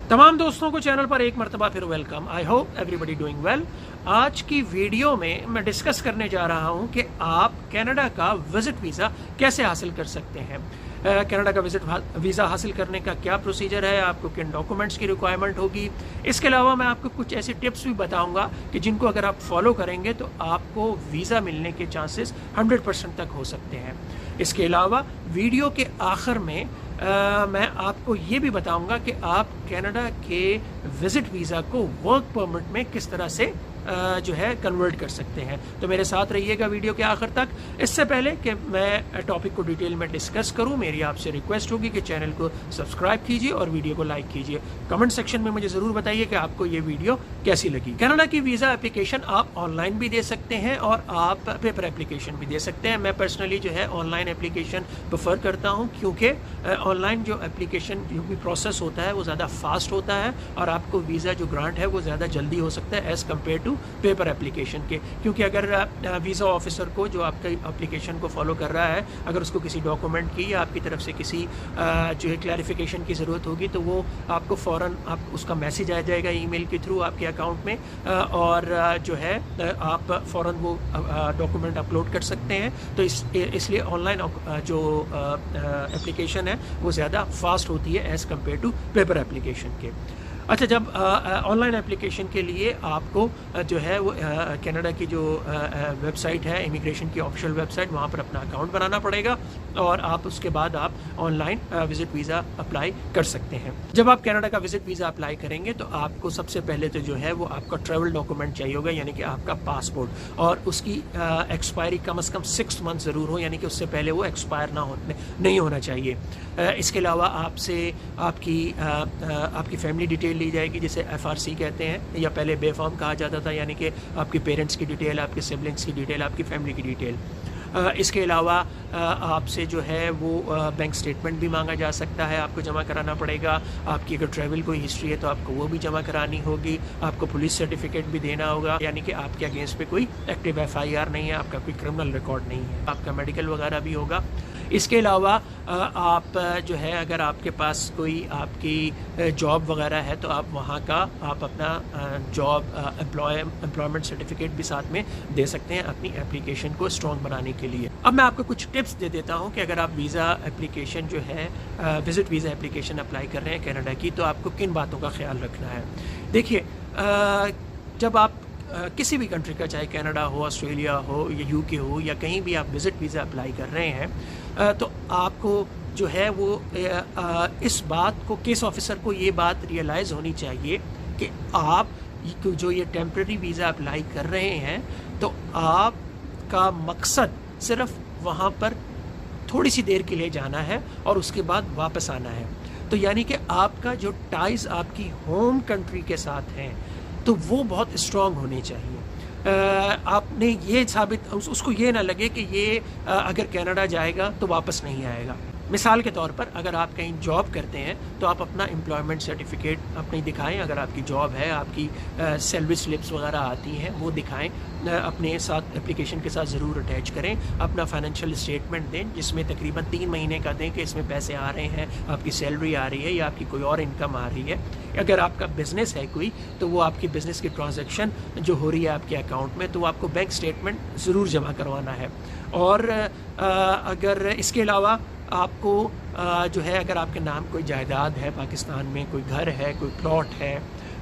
तमाम दोस्तों को चैनल पर एक मरतबा फिर welcome. I hope everybody doing well. आज की वीडियो में मैं डिस्कस करने जा रहा हूं कि आप कनाडा का विजिट वीज़ा कैसे हासिल कर सकते हैं। कनाडा का विजिट वीज़ा हासिल करने का क्या प्रोसीजर है, आपको किन डॉक्यूमेंट्स की रिक्वायरमेंट होगी। इसके अलावा मैं आपको कुछ ऐसे टिप्स भी बताऊंगा कि जिनको अगर आप फॉलो करेंगे तो आपको वीज़ा मिलने के चांसेस 100% तक हो सकते हैं। इसके अलावा वीडियो के आखिर में मैं आपको ये भी बताऊंगा कि आप कनाडा के विज़िट वीज़ा को वर्क परमिट में किस तरह से जो है कन्वर्ट कर सकते हैं। तो मेरे साथ रहिएगा वीडियो के आखिर तक। इससे पहले कि मैं टॉपिक को डिटेल में डिस्कस करूं, मेरी आपसे रिक्वेस्ट होगी कि चैनल को सब्सक्राइब कीजिए और वीडियो को लाइक कीजिए। कमेंट सेक्शन में मुझे ज़रूर बताइए कि आपको ये वीडियो कैसी लगी। कनाडा की वीज़ा एप्लीकेशन आप ऑनलाइन भी दे सकते हैं और आप पेपर एप्लीकेशन भी दे सकते हैं। मैं पर्सनली जो है ऑनलाइन एप्लीकेशन प्रेफर करता हूँ, क्योंकि ऑनलाइन जो एप्लीकेशन जो भी प्रोसेस होता है वो ज़्यादा फास्ट होता है और आपको वीज़ा जो ग्रांट है वो ज़्यादा जल्दी हो सकता है as compare to paper application के। क्योंकि अगर वीज़ा ऑफिसर को जो आपका एप्लीकेशन को फॉलो कर रहा है, अगर उसको किसी डॉक्यूमेंट की या आपकी तरफ से किसी जो है क्लैरिफिकेशन की ज़रूरत होगी तो वो आपको फ़ौरन आप उसका मैसेज आ जाएगा ईमेल के थ्रू आपके अकाउंट में और जो है आप फ़ौरन वो डॉक्यूमेंट अपलोड कर सकते हैं। तो इसलिए ऑनलाइन जो एप्लीकेशन है वो ज़्यादा फास्ट होती है as compare to paper application के। अच्छा, जब ऑनलाइन एप्लीकेशन के लिए आपको जो है वो कनाडा की जो वेबसाइट है, इमिग्रेशन की ऑफिशियल वेबसाइट, वहाँ पर अपना अकाउंट बनाना पड़ेगा और आप उसके बाद आप ऑनलाइन विज़िट वीज़ा अप्लाई कर सकते हैं। जब आप कनाडा का विज़िट वीज़ा अप्लाई करेंगे तो आपको सबसे पहले तो जो है वो आपका ट्रैवल डॉक्यूमेंट चाहिए होगा, यानी कि आपका पासपोर्ट, और उसकी एक्सपायरी कम से कम 6 मंथ ज़रूर हो, यानी कि उससे पहले वो एक्सपायर नहीं होना चाहिए। इसके अलावा आपसे आपकी फैमिली डिटेल ली जाएगी, जिसे FRC कहते हैं, या पहले बेफॉर्म कहा जाता था, यानी कि आपकी पेरेंट्स की डिटेल, आपके सिबलिंग्स की डिटेल, आपकी फैमिली की डिटेल। इसके अलावा आपसे जो है वो बैंक स्टेटमेंट भी मांगा जा सकता है, आपको जमा कराना पड़ेगा। आपकी अगर ट्रैवल कोई हिस्ट्री है तो आपको वो भी जमा करानी होगी। आपको पुलिस सर्टिफिकेट भी देना होगा, यानी कि आपके अगेंस्ट पे कोई एक्टिव FIR नहीं है, आपका कोई क्रिमिनल रिकॉर्ड नहीं है। आपका मेडिकल वगैरह भी होगा। इसके अलावा आप जो है अगर आपके पास कोई आपकी जॉब वगैरह है तो आप वहाँ का आप अपना जॉब एम्प्लॉयमेंट सर्टिफिकेट भी साथ में दे सकते हैं अपनी एप्लीकेशन को स्ट्रॉन्ग बनाने के लिए। अब मैं आपको कुछ टिप्स दे देता हूँ कि अगर आप वीज़ा एप्लीकेशन जो है विज़िट वीज़ा एप्लीकेशन अप्लाई कर रहे हैं कनाडा की, तो आपको किन बातों का ख्याल रखना है। देखिए, जब आप किसी भी कंट्री का, चाहे कनाडा हो, ऑस्ट्रेलिया हो या UK हो, या कहीं भी आप विज़िट वीज़ा अप्लाई कर रहे हैं तो आपको जो है वो इस बात को, केस ऑफिसर को ये बात रियलाइज़ होनी चाहिए कि आप जो ये टेम्प्रेरी वीज़ा अप्लाई कर रहे हैं तो आपका मकसद सिर्फ वहाँ पर थोड़ी सी देर के लिए जाना है और उसके बाद वापस आना है। तो यानी कि आपका जो टाइज़ आपकी होम कंट्री के साथ हैं तो वो बहुत स्ट्रॉन्ग होने चाहिए। आपने ये साबित, उसको ये ना लगे कि ये अगर कनाडा जाएगा तो वापस नहीं आएगा। मिसाल के तौर पर अगर आप कहीं जॉब करते हैं तो आप अपना एम्प्लॉयमेंट सर्टिफिकेट अपनी दिखाएं। अगर आपकी जॉब है, आपकी सैलरी स्लिप्स वगैरह आती हैं, वो दिखाएं, अपने साथ एप्लीकेशन के साथ ज़रूर अटैच करें। अपना फाइनेंशियल स्टेटमेंट दें जिसमें तकरीबन 3 महीने का दें कि इसमें पैसे आ रहे हैं, आपकी सैलरी आ रही है या आपकी कोई और इनकम आ रही है। अगर आपका बिज़नेस है कोई तो वो आपकी बिज़नेस की ट्रांजैक्शन जो हो रही है आपके अकाउंट में, तो वो आपको बैंक स्टेटमेंट ज़रूर जमा करवाना है। और अगर इसके अलावा आपको जो है अगर आपके नाम कोई जायदाद है पाकिस्तान में, कोई घर है, कोई प्लॉट है,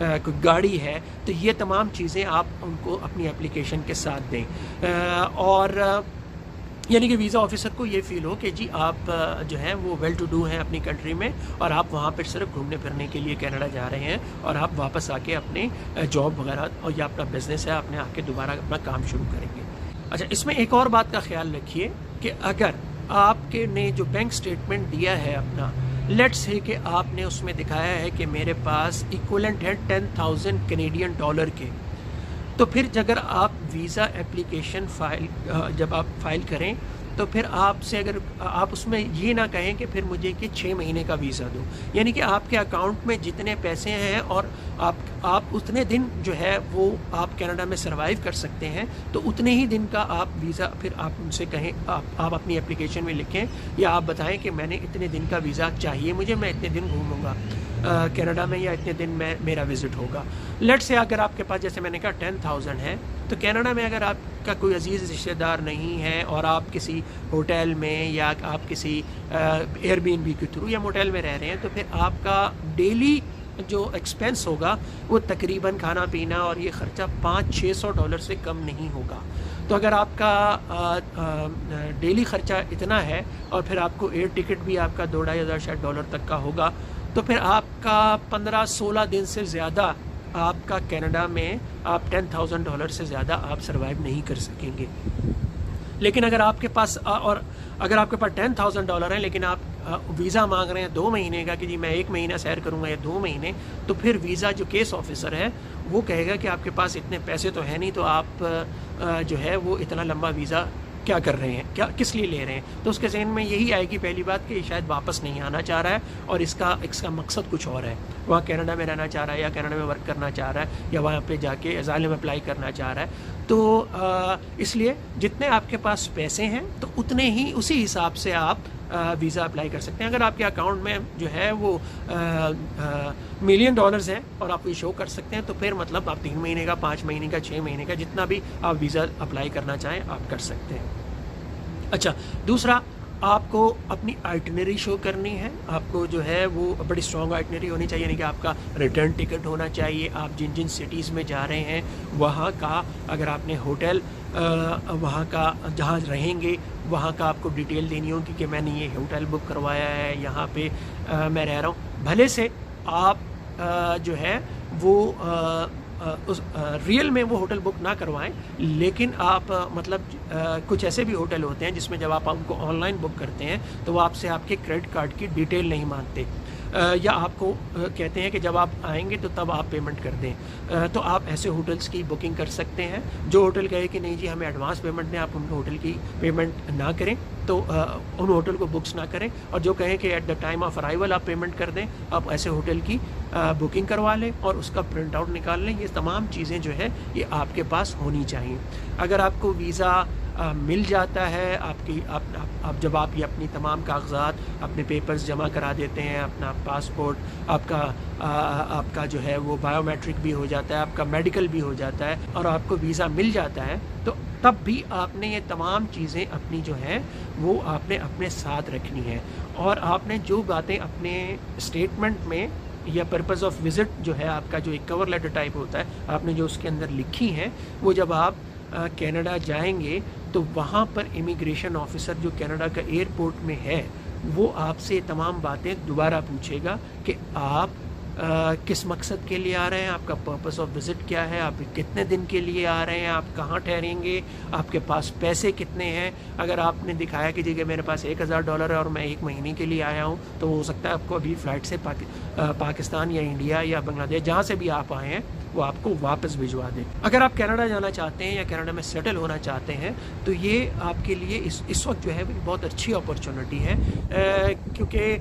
कोई गाड़ी है, तो ये तमाम चीज़ें आप उनको अपनी एप्लीकेशन के साथ दें। और यानी कि वीज़ा ऑफिसर को ये फ़ील हो कि जी आप जो है वो वेल टू डू हैं अपनी कंट्री में और आप वहाँ पर सिर्फ घूमने फिरने के लिए कनाडा जा रहे हैं और आप वापस आके अपने जॉब वगैरह और या अपना बिज़नेस है आपने आके दोबारा अपना काम शुरू करेंगे। अच्छा, इसमें एक और बात का ख्याल रखिए कि अगर आपके ने जो बैंक स्टेटमेंट दिया है अपना, लेट्स से कि आपने उसमें दिखाया है कि मेरे पास इक्वलेंट है 10,000 कैनेडियन डॉलर के, तो फिर अगर आप वीज़ा एप्लीकेशन जब आप फाइल करें तो फिर आपसे अगर आप उसमें ये ना कहें कि फिर मुझे कि 6 महीने का वीज़ा दो, यानी कि आपके अकाउंट में जितने पैसे हैं और आप उतने दिन जो है वो आप कनाडा में सर्वाइव कर सकते हैं, तो उतने ही दिन का आप वीज़ा फिर आप उनसे कहें, आप अपनी एप्लीकेशन में लिखें या आप बताएं कि मैंने इतने दिन का वीज़ा चाहिए मुझे, मैं इतने दिन घूमूंगा। कनाडा में या इतने दिन में मेरा विज़िट होगा। लेट्स से अगर आपके पास, जैसे मैंने कहा, 10,000 है, तो कनाडा में अगर आपका कोई अजीज़ रिश्तेदार नहीं है और आप किसी होटल में या आप किसी एयरबीएनबी के थ्रू या मोटेल में रह रहे हैं, तो फिर आपका डेली जो एक्सपेंस होगा वो तकरीबन खाना पीना और ये ख़र्चा $500-600 से कम नहीं होगा। तो अगर आपका डेली ख़र्चा इतना है और फिर आपको एयर टिकट भी आपका $2-2,500 शायद डॉलर तक का होगा, तो फिर आपका 15-16 दिन से ज़्यादा आपका कनाडा में आप $10,000 से ज़्यादा आप सर्वाइव नहीं कर सकेंगे। लेकिन अगर आपके पास अगर आपके पास $10,000 है लेकिन आप वीज़ा मांग रहे हैं 2 महीने का कि जी मैं 1 महीना सैर करूंगा या 2 महीने, तो फिर वीज़ा जो केस ऑफिसर है वो कहेगा कि आपके पास इतने पैसे तो है नहीं, तो आप जो है वो इतना लंबा वीज़ा क्या कर रहे हैं, क्या किस लिए ले रहे हैं। तो उसके ज़हन में यही आएगी पहली बात कि शायद वापस नहीं आना चाह रहा है और इसका मकसद कुछ और है। वहाँ कनाडा में रहना चाह रहा है या कनाडा में वर्क करना चाह रहा है या वहाँ पे जाके असाइलम अप्लाई करना चाह रहा है। तो इसलिए जितने आपके पास पैसे हैं तो उतने ही उसी हिसाब से आप वीज़ा अप्लाई कर सकते हैं। अगर आपके अकाउंट में जो है वो $1,000,000 है और आप ये शो कर सकते हैं, तो फिर मतलब आप 3 महीने का, 5 महीने का, 6 महीने का, जितना भी आप वीज़ा अप्लाई करना चाहें आप कर सकते हैं। अच्छा, दूसरा, आपको अपनी आइटनरी शो करनी है। आपको जो है वो बड़ी स्ट्रॉन्ग आइटनरी होनी चाहिए, यानी कि आपका रिटर्न टिकट होना चाहिए। आप जिन जिन सिटीज़ में जा रहे हैं वहाँ का, अगर आपने होटल वहाँ का जहाँ रहेंगे वहाँ का आपको डिटेल देनी होगी कि मैंने ये होटल बुक करवाया है, यहाँ पे मैं रह रहा हूँ। भले से आप जो है वो उस रियल में वो होटल बुक ना करवाएं, लेकिन आप मतलब कुछ ऐसे भी होटल होते हैं जिसमें जब आप उनको ऑनलाइन बुक करते हैं तो वो आपसे आपके क्रेडिट कार्ड की डिटेल नहीं मांगते, या आपको कहते हैं कि जब आप आएंगे तो तब आप पेमेंट कर दें। तो आप ऐसे होटल्स की बुकिंग कर सकते हैं। जो होटल कहे कि नहीं जी हमें एडवांस पेमेंट दें, आप उन होटल की पेमेंट ना करें, तो उन होटल को बुक्स ना करें। और जो कहें कि at the time of arrival आप पेमेंट कर दें, आप ऐसे होटल की बुकिंग करवा लें और उसका प्रिंट आउट निकाल लें। ये तमाम चीज़ें जो है ये आपके पास होनी चाहिए। अगर आपको वीज़ा मिल जाता है, आप जब आप ये अपनी तमाम कागजात, अपने पेपर्स जमा करा देते हैं, अपना पासपोर्ट, आपका जो है वो बायोमेट्रिक भी हो जाता है, आपका मेडिकल भी हो जाता है और आपको वीज़ा मिल जाता है, तो तब भी आपने ये तमाम चीज़ें अपनी जो हैं वो आपने अपने साथ रखनी है। और आपने जो बातें अपने स्टेटमेंट में या पर्पज़ ऑफ विज़िट जो है आपका, जो एक कवर लेटर टाइप होता है, आपने जो उसके अंदर लिखी हैं, वो जब आप कनाडा जाएंगे तो वहाँ पर इमिग्रेशन ऑफिसर जो कनाडा का एयरपोर्ट में है वो आपसे तमाम बातें दोबारा पूछेगा कि आप किस मकसद के लिए आ रहे हैं, आपका पर्पस ऑफ विज़िट क्या है, आप कितने दिन के लिए आ रहे हैं, आप कहाँ ठहरेंगे, आपके पास पैसे कितने हैं। अगर आपने दिखाया कि जी कि मेरे पास $1,000 है और मैं 1 महीने के लिए आया हूँ, तो हो सकता है आपको अभी फ़्लाइट से पाकिस्तान या इंडिया या बांग्लादेश जहाँ से भी आप आए हैं वो आपको वापस भिजवा दें। अगर आप कनाडा जाना चाहते हैं या कनाडा में सेटल होना चाहते हैं तो ये आपके लिए इस वक्त जो है बहुत अच्छी अपॉर्चुनिटी है, क्योंकि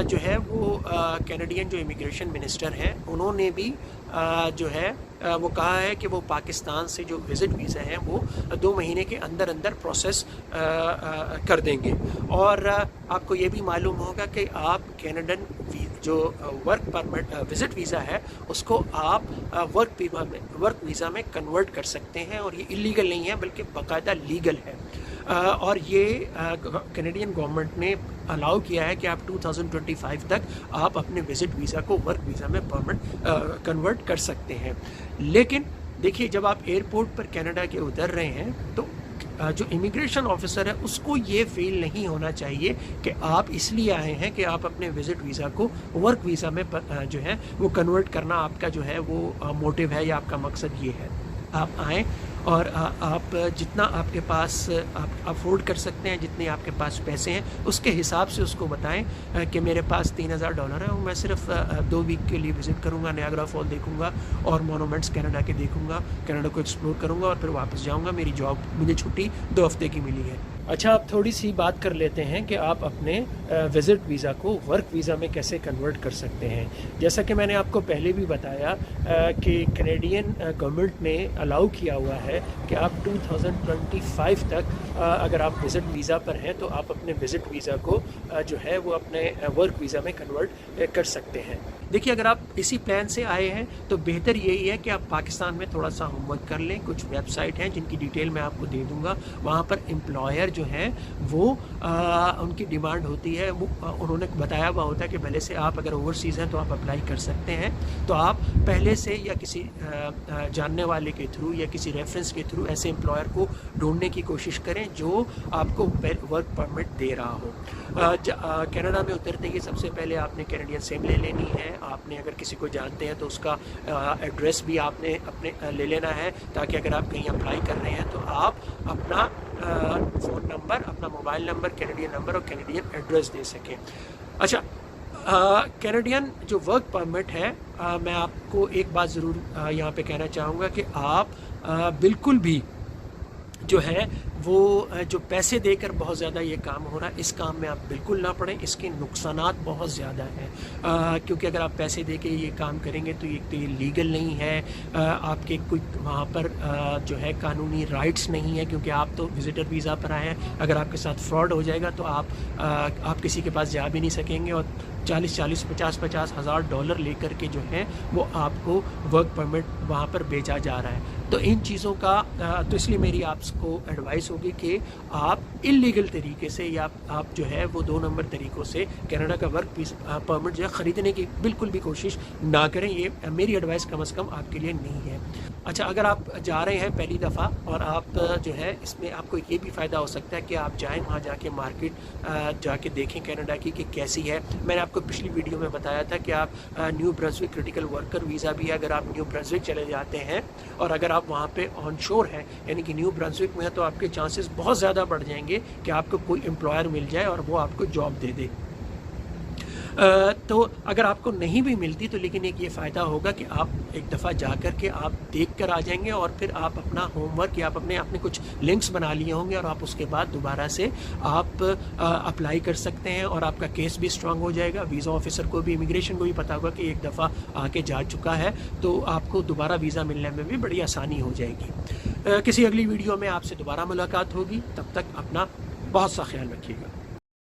जो है वो कैनेडियन जो इमिग्रेशन मिनिस्टर हैं उन्होंने भी जो है वो कहा है कि वो पाकिस्तान से जो विज़िट वीज़ा हैं वो 2 महीने के अंदर अंदर प्रोसेस कर देंगे। और आपको ये भी मालूम होगा कि आप कैनेडन जो वर्क परमिट विज़िट वीज़ा है उसको आप वर्क वीज़ा में कन्वर्ट कर सकते हैं, और ये इलीगल नहीं है बल्कि बाकायदा लीगल है। और ये कैनेडियन गवर्नमेंट ने अलाउ किया है कि आप 2025 तक आप अपने विज़िट वीज़ा को वर्क वीज़ा में कन्वर्ट कर सकते हैं। लेकिन देखिए, जब आप एयरपोर्ट पर कनाडा के उतर रहे हैं तो जो इमिग्रेशन ऑफिसर है उसको ये फील नहीं होना चाहिए कि आप इसलिए आए हैं कि आप अपने विज़िट वीज़ा को वर्क वीज़ा में जो है वो कन्वर्ट करना आपका जो है वो मोटिव है या आपका मकसद ये है। आप आएँ और आप जितना आपके पास आप अफोर्ड कर सकते हैं, जितने आपके पास पैसे हैं उसके हिसाब से उसको बताएं कि मेरे पास $3,000 है और मैं सिर्फ 2 वीक के लिए विज़िट करूंगा, नियाग्रा फॉल देखूंगा और मोनूमेंट्स कनाडा के देखूंगा, कनाडा को एक्सप्लोर करूंगा और फिर वापस जाऊंगा। मेरी जॉब, मुझे छुट्टी 2 हफ्ते की मिली है। अच्छा, आप थोड़ी सी बात कर लेते हैं कि आप अपने विज़िट वीज़ा को वर्क वीज़ा में कैसे कन्वर्ट कर सकते हैं। जैसा कि मैंने आपको पहले भी बताया कि कैनेडियन गवर्नमेंट ने अलाउ किया हुआ है कि आप 2025 तक अगर आप विज़िट वीज़ा पर हैं तो आप अपने विज़िट वीज़ा को जो है वो अपने वर्क वीज़ा में कन्वर्ट कर सकते हैं। देखिए, अगर आप इसी प्लान से आए हैं तो बेहतर यही है कि आप पाकिस्तान में थोड़ा सा होमवर्क कर लें। कुछ वेबसाइट हैं जिनकी डिटेल मैं आपको दे दूंगा, वहाँ पर एम्प्लॉयर जो है वो उनकी डिमांड होती है, वो उन्होंने बताया हुआ होता है कि पहले से आप अगर ओवरसीज़ हैं तो आप अप्लाई कर सकते हैं। तो आप पहले से या किसी जानने वाले के थ्रू या किसी रेफरेंस के थ्रू ऐसे एम्प्लॉयर को ढूंढने की कोशिश करें जो आपको वर्क परमिट दे रहा हो। कनाडा में उतरते ही सबसे पहले आपने कैनेडियन सिम ले लेनी है। आपने अगर किसी को जानते हैं तो उसका एड्रेस भी आपने अपने ले लेना है, ताकि अगर आप कहीं अप्लाई कर रहे हैं तो आप अपना फ़ोन नंबर, अपना मोबाइल नंबर, कैनेडियन नंबर और कैनेडियन एड्रेस दे सकें। अच्छा, कैनेडियन जो वर्क परमिट है, मैं आपको एक बात ज़रूर यहाँ पे कहना चाहूँगा कि आप बिल्कुल भी जो है वो जो पैसे देकर बहुत ज़्यादा ये काम हो रहा है, इस काम में आप बिल्कुल ना पड़ें। इसके नुकसानात बहुत ज़्यादा हैं, क्योंकि अगर आप पैसे दे के ये काम करेंगे तो ये लीगल नहीं है। आपके कोई वहाँ पर जो है कानूनी राइट्स नहीं है, क्योंकि आप तो विज़िटर वीज़ा पर आए हैं। अगर आपके साथ फ्रॉड हो जाएगा तो आप किसी के पास जा भी नहीं सकेंगे, और 40-40, 50-50 हज़ार डॉलर लेकर के जो है वो आपको वर्क परमिट वहाँ पर बेचा जा रहा है। तो इन चीज़ों का तो इसलिए मेरी आपको एडवाइस होगी कि आप इलीगल तरीके से या आप जो है वो 2 नंबर तरीक़ों से कनाडा का वर्क परमिट जो है ख़रीदने की बिल्कुल भी कोशिश ना करें। ये मेरी एडवाइस कम से कम आपके लिए नहीं है। अच्छा, अगर आप जा रहे हैं पहली दफ़ा और आप जो है इसमें आपको ये भी फ़ायदा हो सकता है कि आप जाएं वहाँ जाके मार्केट जाके देखें कनाडा की कि कैसी है। मैंने आपको पिछली वीडियो में बताया था कि आप new Brunswick critical worker visa भी है। अगर आप न्यू ब्रंसविक चले जाते हैं और अगर आप वहाँ पे ऑन शोर हैं, यानी कि न्यू ब्रंसविक में है, तो आपके चांसेस बहुत ज़्यादा बढ़ जाएंगे कि आपको कोई एम्प्लॉयर मिल जाए और वो आपको जॉब दे दे। तो अगर आपको नहीं भी मिलती तो लेकिन एक ये फ़ायदा होगा कि आप एक दफ़ा जा कर के आप देख कर आ जाएंगे, और फिर आप अपना होमवर्क या आप अपने कुछ लिंक्स बना लिए होंगे, और आप उसके बाद दोबारा से आप अप्लाई कर सकते हैं और आपका केस भी स्ट्रांग हो जाएगा। वीज़ा ऑफिसर को भी, इमिग्रेशन को भी पता होगा कि एक दफ़ा आके जा चुका है, तो आपको दोबारा वीज़ा मिलने में भी बड़ी आसानी हो जाएगी। किसी अगली वीडियो में आपसे दोबारा मुलाकात होगी, तब तक अपना बहुत सा ख्याल रखिएगा।